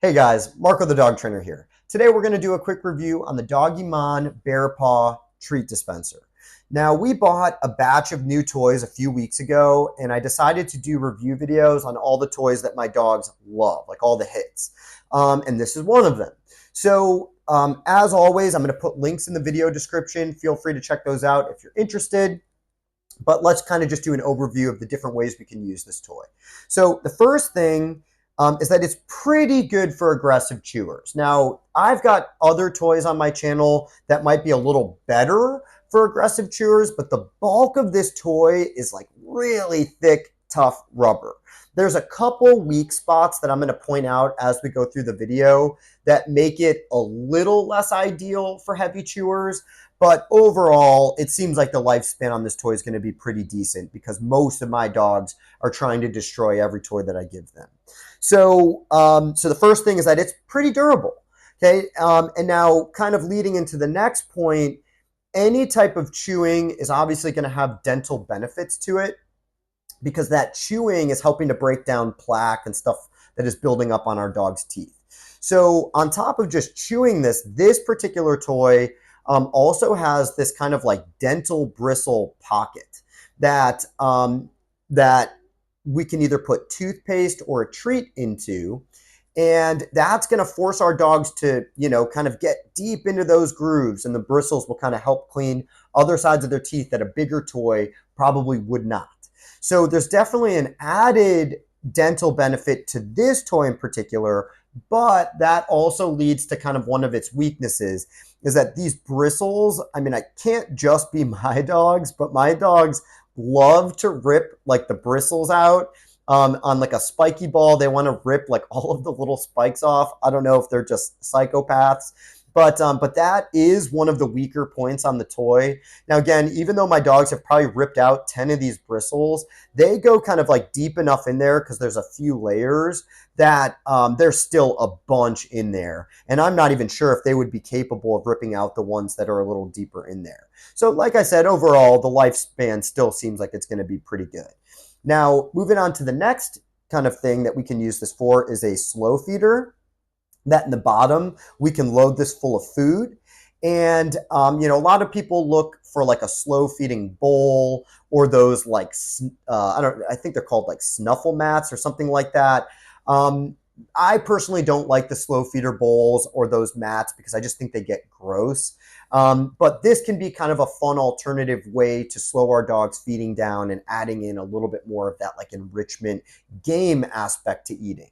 Hey guys, Marco the dog trainer here. Today we're going to do a quick review on the Doggiemon Bear Paw treat dispenser. Now we bought a batch of new toys a few weeks ago and I decided to do review videos on all the toys that my dogs love, like all the hits. And this is one of them. So as always, I'm going to put links in the video description. Feel free to check those out if you're interested. But let's kind of just do an overview of the different ways we can use this toy. So the first thing is that it's pretty good for aggressive chewers. Now, I've got other toys on my channel that might be a little better for aggressive chewers, but the bulk of this toy is like really thick, tough rubber. There's a couple weak spots that I'm going to point out as we go through the video that make it a little less ideal for heavy chewers. But overall, it seems like the lifespan on this toy is going to be pretty decent because most of my dogs are trying to destroy every toy that I give them. So the first thing is that it's pretty durable. Okay, and now kind of leading into the next point, any type of chewing is obviously going to have dental benefits to it because that chewing is helping to break down plaque and stuff that is building up on our dog's teeth. So on top of just chewing this particular toy also has this kind of like dental bristle pocket that that we can either put toothpaste or a treat into, and that's going to force our dogs to, kind of get deep into those grooves, and the bristles will kind of help clean other sides of their teeth that a bigger toy probably would not. So there's definitely an added dental benefit to this toy in particular, but that also leads to kind of one of its weaknesses is that these bristles, I mean, I can't just be my dogs, but my dogs love to rip like the bristles out. On like a spiky ball, they want to rip like all of the little spikes off. I don't know if they're just psychopaths, but that is one of the weaker points on the toy. Now, again, even though my dogs have probably ripped out 10 of these bristles, they go kind of like deep enough in there because there's a few layers that there's still a bunch in there. And I'm not even sure if they would be capable of ripping out the ones that are a little deeper in there. So like I said, overall, the lifespan still seems like it's going to be pretty good. Now, moving on to the next kind of thing that we can use this for is a slow feeder. That in the bottom, we can load this full of food. And, a lot of people look for like a slow feeding bowl or those like, I think they're called like snuffle mats or something like that. I personally don't like the slow feeder bowls or those mats because I just think they get gross. But this can be kind of a fun alternative way to slow our dogs feeding down and adding in a little bit more of that like enrichment game aspect to eating.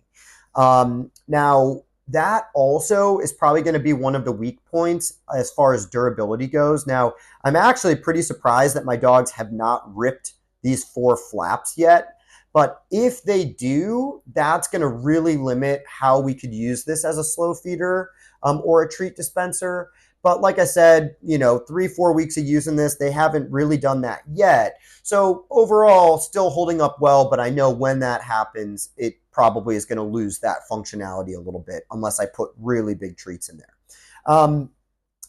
Now, that also is probably going to be one of the weak points as far as durability goes. Now, I'm actually pretty surprised that my dogs have not ripped these 4 flaps yet. But if they do, that's going to really limit how we could use this as a slow feeder or a treat dispenser. But like I said, 3-4 weeks of using this, they haven't really done that yet. So overall, still holding up well, but I know when that happens, it probably is going to lose that functionality a little bit unless I put really big treats in there.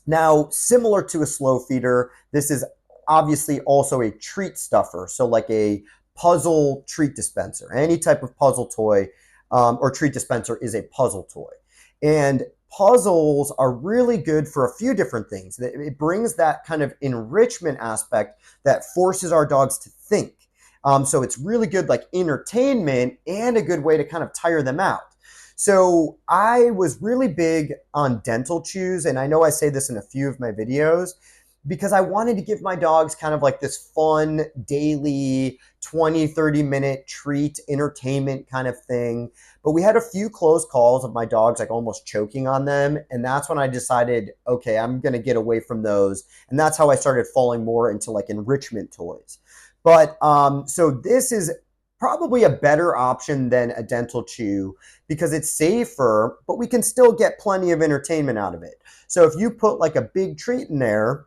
Now, similar to a slow feeder, this is obviously also a treat stuffer. So like a puzzle treat dispenser. Any type of puzzle toy or treat dispenser is a puzzle toy. And puzzles are really good for a few different things. It brings that kind of enrichment aspect that forces our dogs to think. So it's really good like entertainment and a good way to kind of tire them out. So I was really big on dental chews, and I know I say this in a few of my videos, because I wanted to give my dogs kind of like this fun daily 20-30 minute treat entertainment kind of thing. But we had a few close calls of my dogs like almost choking on them, and that's when I decided, okay, I'm going to get away from those. And that's how I started falling more into like enrichment toys. But so this is probably a better option than a dental chew because it's safer, but we can still get plenty of entertainment out of it. So if you put like a big treat in there,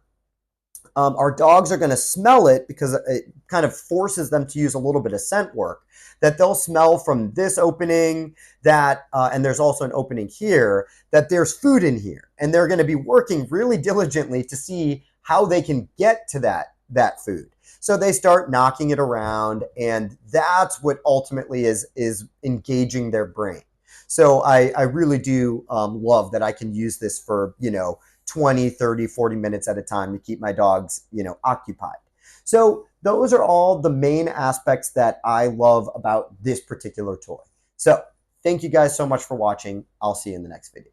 our dogs are going to smell it because it kind of forces them to use a little bit of scent work, that they'll smell from this opening, that and there's also an opening here, that there's food in here, and they're going to be working really diligently to see how they can get to that food. So they start knocking it around, and that's what ultimately is engaging their brain. So I really do love that I can use this for, 20, 30, 40 minutes at a time to keep my dogs, occupied. So those are all the main aspects that I love about this particular toy. So thank you guys so much for watching. I'll see you in the next video.